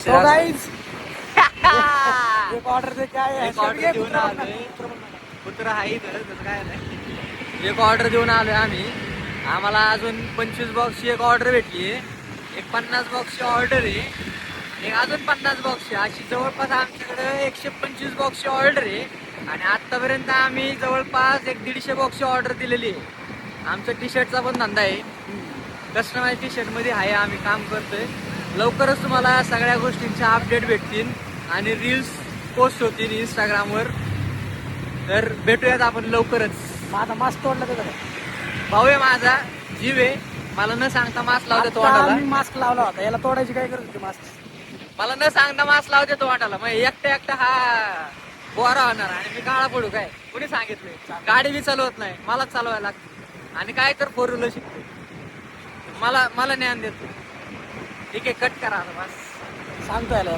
So guys, एक order दे काय आहे? एक ऑर्डर देऊन आलोय. कुत्र आहे इथं, तसं काय नाही. एक ऑर्डर देऊन आलोय आम्ही. आम्हाला अजून 25 बॉक्सची एक ऑर्डर भेटली आहे. एक 50 बॉक्सची ऑर्डर आहे. एक अजून 50 बॉक्सची, अशी जवळपास आमच्याकडे 125 बॉक्सची ऑर्डर आहे. आणि आतापर्यंत आम्ही जवळपास एक 150 बॉक्सची ऑर्डर दिलेली आहे. आमचा टी शर्टचा पण धंदा आहे. कस्टमाइज टी शर्ट मध्ये आहे, आम्ही काम करतोय. लवकरच तुम्हाला सगळ्या गोष्टींचे अपडेट भेटतील आणि रील्स पोस्ट होतील इंस्टाग्रामवर. तर भेटूयात आपण लवकरच. माझा मास्क तोडला त्याचा भाऊ आहे माझा, जीव आहे. मला न सांगता मास्क लावते तोंडाला. मी मास्क लावला होता, याला तोडायची काय गरज होती मास्क? मला न सांगता मास्क लावते तोंडाला. मग एकटा हा बोरा होणार आणि मी काळा पडू काय? कुणी सांगितलंय? गाडी बी चालवत नाही, मलाच चालवायला लागते. आणि काय तर 4 व्हीलर शिकते. मला ज्ञान देतो. ठीक आहे, कट करा आता बस. सांगतो याला